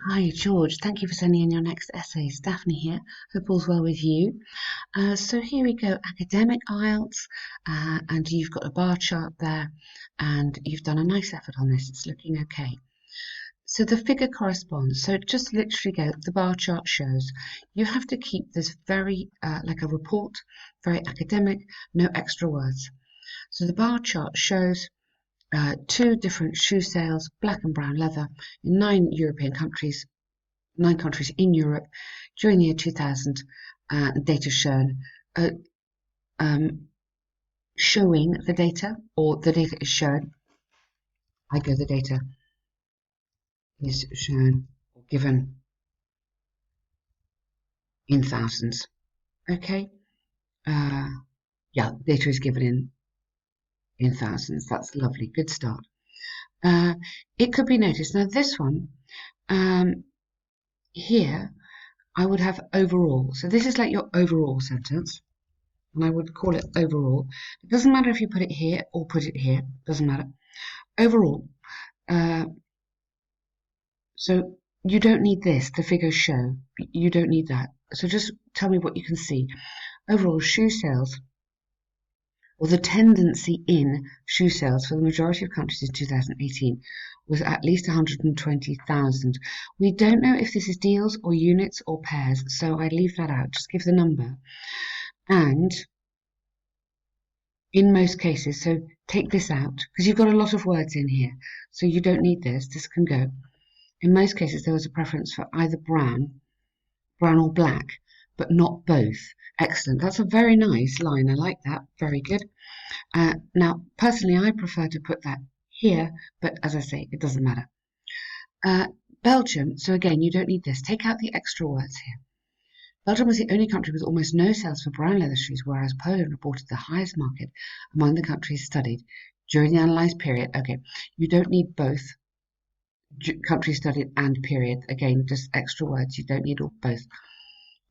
Hi, George. Thank you for sending in your next essays. Daphne here. Hope all's well with you. So here we go, academic IELTS, and you've got a bar chart there, and you've done a nice effort on this. It's looking okay. So the figure corresponds. So just literally go, the bar chart shows. You have to keep this very, like a report, very academic, no extra words. So the bar chart shows two different shoe sales, black and brown leather, in 9 countries in Europe during the year 2000. Data shown, showing the data, or the data is shown. The data is shown or given in thousands. Okay. Yeah, data is given in thousands. That's lovely. Good start. It could be noticed. Now this one, here, I would have overall. So this is like your overall sentence, and I would call it overall. It doesn't matter if you put it here or put it here. Doesn't matter. Overall. So you don't need this. The figures show. You don't need that. So just tell me what you can see. Overall, shoe sales, or the tendency in shoe sales for the majority of countries in 2018 was at least 120,000. We don't know if this is deals or units or pairs, so I leave that out. Just give the number. And in most cases, so take this out, because you've got a lot of words in here, so you don't need this. This can go. In most cases, there was a preference for either brown or black, but not both. Excellent. That's a very nice line. I like that. Very good. Now, personally, I prefer to put that here, but as I say, it doesn't matter. Belgium. So again, you don't need this. Take out the extra words here. Belgium was the only country with almost no sales for brown leather shoes, whereas Poland reported the highest market among the countries studied during the analysed period. Okay, you don't need both countries studied and period. Again, just extra words. You don't need both.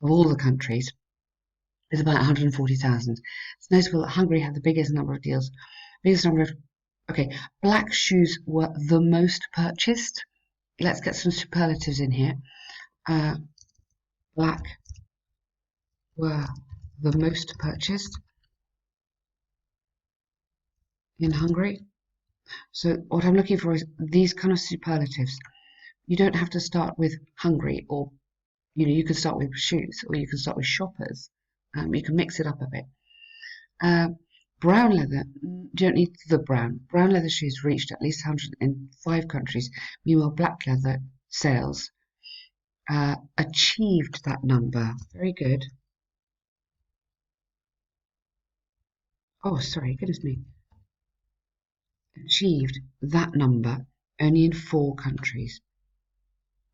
Of all the countries, it's about 140,000. It's notable that Hungary had the biggest number of deals. Okay, black shoes were the most purchased. Let's get some superlatives in here. Black were the most purchased in Hungary. So what I'm looking for is these kind of superlatives. You don't have to start with Hungary, or you can start with shoes, or you can start with shoppers. You can mix it up a bit. Brown leather, you don't need the brown. Brown leather shoes reached at least 105 countries. Meanwhile, black leather sales achieved that number. Very good. Oh, sorry, goodness me. Achieved that number only in 4 countries.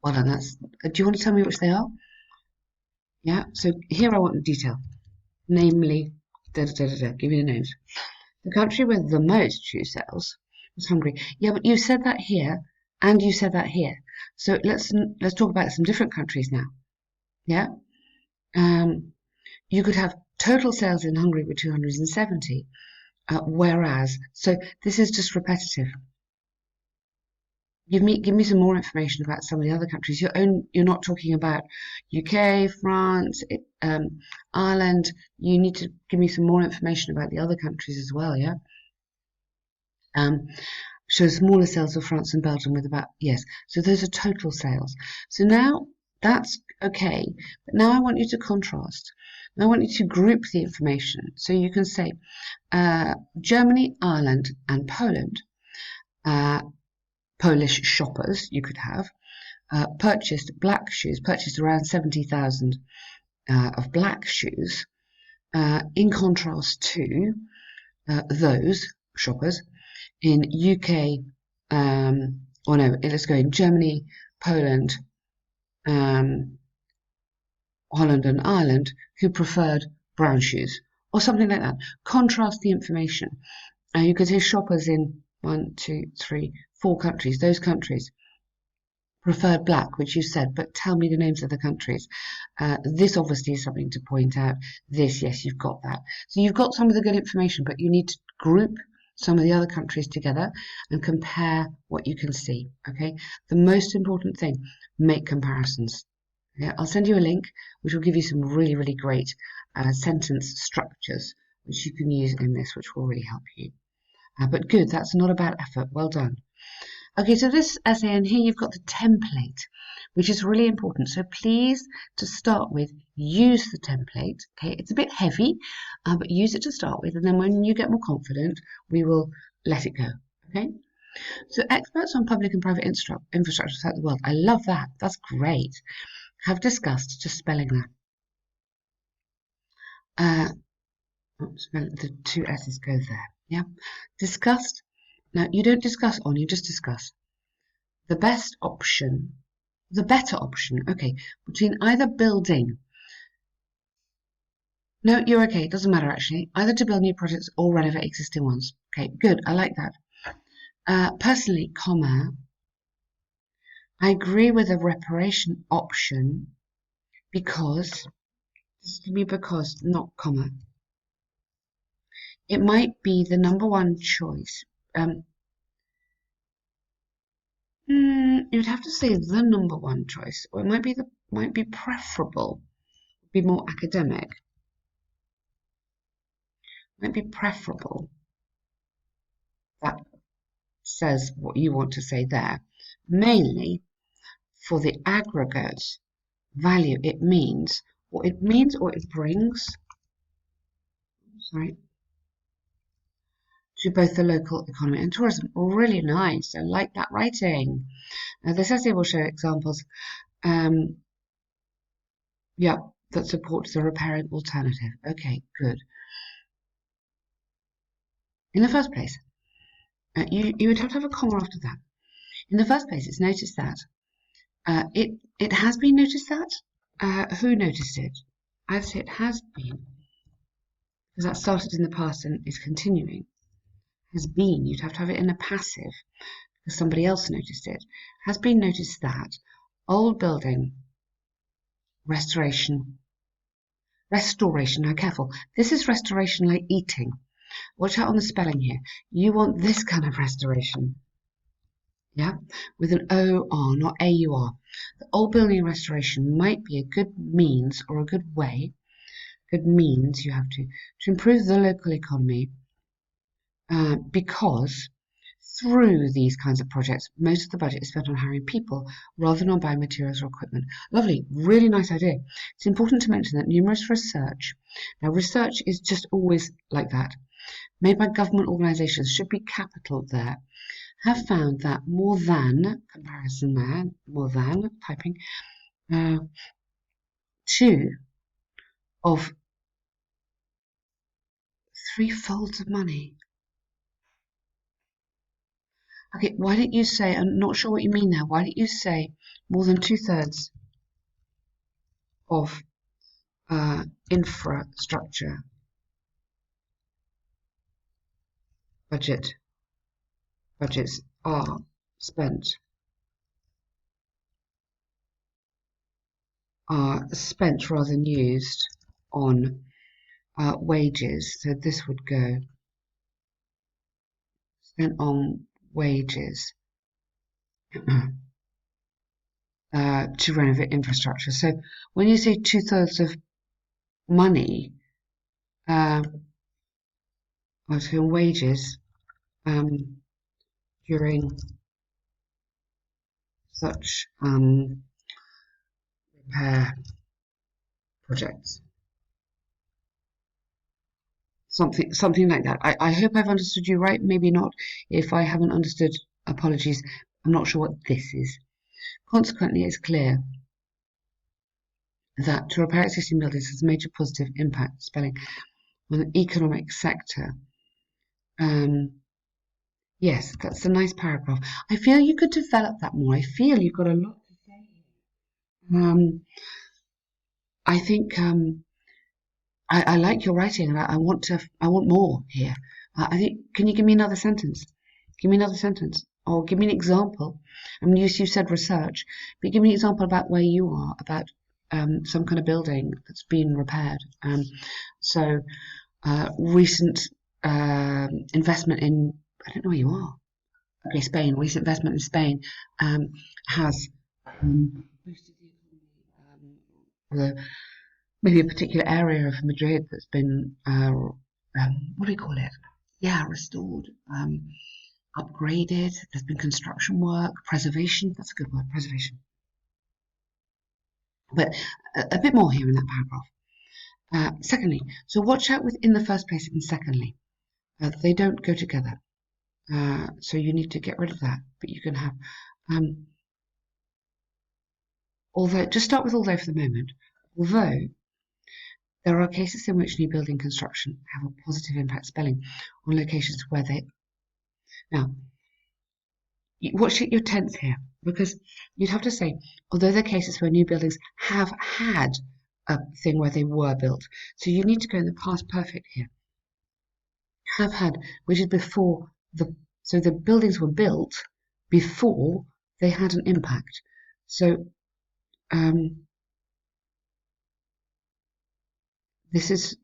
Well done. Do you want to tell me which they are? Yeah. So here I want the detail. Namely, give me the names. The country with the most shoe sales was Hungary. Yeah, but you said that here, and you said that here. So let's talk about some different countries now. Yeah. You could have total sales in Hungary were 270, whereas so this is just repetitive. Give me some more information about some of the other countries. You're not talking about UK, France, Ireland. You need to give me some more information about the other countries as well. Yeah. Show smaller sales of France and Belgium with about, yes. So those are total sales. So now that's okay. But now I want you to contrast. I want you to group the information. So you can say Germany, Ireland, and Poland. Polish shoppers you could have purchased black shoes, purchased around 70,000 of black shoes, in contrast to those shoppers in UK, or no, let's go in Germany, Poland, Holland and Ireland, who preferred brown shoes, or something like that. Contrast the information. You could say shoppers in 1, 2, 3, 4 countries. Those countries preferred black, which you said, but tell me the names of the countries. This obviously is something to point out. This, yes, you've got that. So you've got some of the good information, but you need to group some of the other countries together and compare what you can see. Okay, the most important thing, make comparisons. Okay? I'll send you a link which will give you some really great sentence structures which you can use in this, which will really help you. But good, that's not a bad effort. Well done. Okay, so this essay, and here you've got the template, which is really important. So please, to start with, use the template. Okay, it's a bit heavy, but use it to start with, and then when you get more confident, we will let it go. Okay. So experts on public and private infrastructure throughout the world. I love that. That's great. Have discussed, just spelling that. The two S's go there. Yeah. Discussed. Now you don't discuss on, you just discuss. The best option, the better option, okay, between either building. No, you're okay, it doesn't matter actually. Either to build new projects or renovate existing ones. Okay, good, I like that. Personally, comma, I agree with the reparation option because, this can be because, not comma. It might be the number one choice. You'd have to say the number one choice, or it might be preferable, be more academic. Might be preferable. That says what you want to say there. Mainly for the aggregate value it means, or it brings, sorry, to both the local economy and tourism. Really nice. I like that writing. Now, this essay will show examples, yeah, that support the repairing alternative. Okay, good. In the first place, you would have to have a comma after that. In the first place, it's noticed that it has been noticed that. Who noticed it? I'd say it has been, because that started in the past and is continuing. Has been, you'd have to have it in a passive, because somebody else noticed it. Has been noticed that old building restoration. Now careful, this is restoration like eating. Watch out on the spelling here. You want this kind of restoration. Yeah, with an O-R, not A-U-R. The old building restoration might be a good means or a good way. Good means you have to improve the local economy because through these kinds of projects, most of the budget is spent on hiring people rather than on buying materials or equipment. Lovely, really nice idea. It's important to mention that numerous research, now research is just always like that, made by government organisations, should be capital there, have found that more than, comparison there, more than, typing, 2 of 3 folds of money. Okay, why don't you say, I'm not sure what you mean there, why don't you say more than 2/3 of infrastructure budgets are spent rather than used on wages. So this would go spent on wages to renovate infrastructure. So when you say 2/3 of money to wages during such repair projects. Something like that. I hope I've understood you right. Maybe not. If I haven't understood, apologies. I'm not sure what this is. Consequently, it's clear that to repair existing buildings has a major positive impact, spelling, on the economic sector. Yes, that's a nice paragraph. I feel you could develop that more. I feel you've got a lot to say. I think I like your writing, and I want more here. I think, can you give me another sentence? Give me another sentence, or give me an example. I mean, you said research, but give me an example about where you are, about some kind of building that's been repaired. So recent investment in, I don't know where you are. Okay, Spain. Recent investment in Spain has boosted the economy. Maybe a particular area of Madrid that's been what do we call it? Yeah, restored, upgraded. There's been construction work, preservation. That's a good word, preservation. But a bit more here in that paragraph. Secondly, so watch out with in the first place and secondly. They don't go together. So you need to get rid of that. But you can have, although, just start with although for the moment. Although there are cases in which new building construction have a positive impact spelling on locations where they. Now, watch your tense here, because you'd have to say, although there are cases where new buildings have had a thing where they were built. So you need to go in the past perfect here. Have had, which is before so the buildings were built before they had an impact. So this is,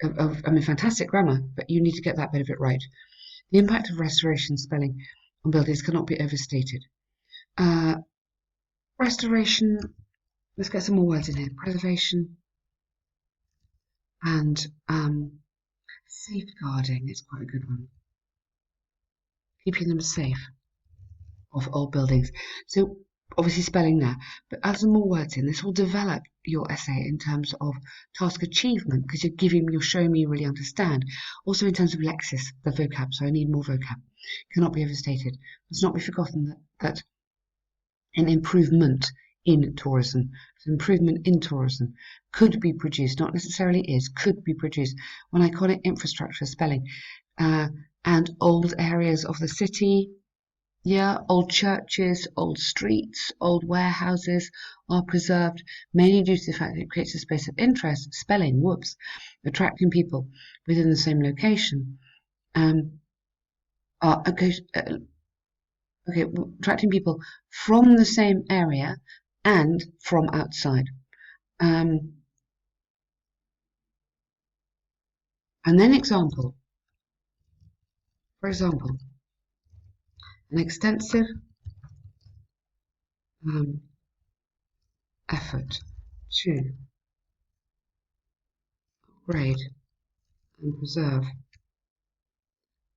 I mean, fantastic grammar, but you need to get that bit of it right. The impact of restoration spelling on buildings cannot be overstated. Restoration, let's get some more words in here. Preservation and safeguarding is quite a good one. Keeping them safe of old buildings. So obviously spelling there, but add some more words in. This will develop your essay in terms of task achievement because you're showing me you really understand. Also in terms of lexis, the vocab, so I need more vocab. Cannot be overstated. Must not be forgotten that an improvement in tourism, so improvement in tourism could be produced, not necessarily is, could be produced when iconic infrastructure spelling and old areas of the city. Yeah, old churches, old streets, old warehouses are preserved, mainly due to the fact that it creates a space of interest, spelling, whoops, attracting people within the same location. Attracting people from the same area and from outside. And then example. For example, an extensive effort to upgrade and preserve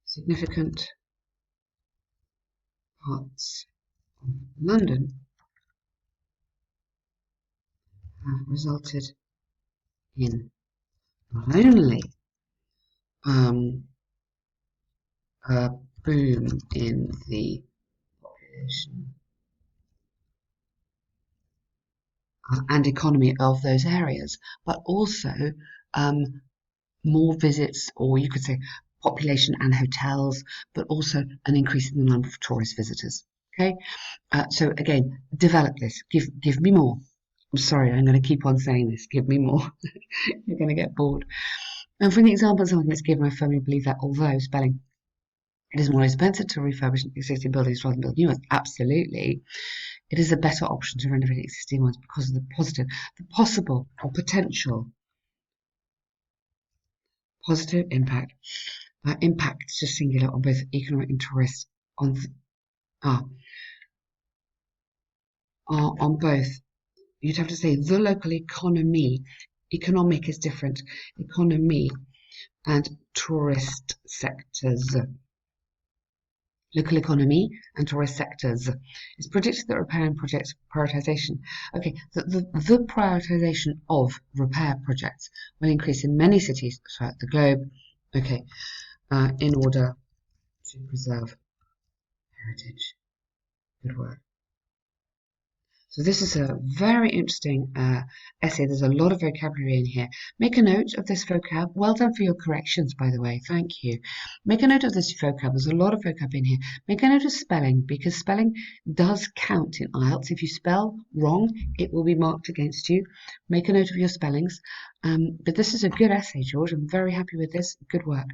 significant parts of London have resulted in not only a boom in the population and economy of those areas, but also more visits, or you could say population and hotels, but also an increase in the number of tourist visitors. Okay, so again, develop this. Give me more. I'm sorry, I'm going to keep on saying this. Give me more. You're going to get bored. And from the examples I'm going to give, I firmly believe that although spelling, it is more expensive to refurbish existing buildings rather than build new ones. Absolutely, it is a better option to renovate existing ones because of the possible or potential positive impact. Impact is just singular on both economic and tourist on both. You'd have to say the local economy. Economic is different. Economy and tourist sectors. Local economy and tourist sectors. It's predicted that repair and project prioritization. Okay, the prioritization of repair projects will increase in many cities throughout the globe. Okay, in order to preserve heritage. Good work. So this is a very interesting essay. There's a lot of vocabulary in here. Make a note of this vocab. Well done for your corrections, by the way. Thank you. Make a note of this vocab. There's a lot of vocab in here. Make a note of spelling, because spelling does count in IELTS. If you spell wrong, it will be marked against you. Make a note of your spellings. But this is a good essay, George. I'm very happy with this. Good work.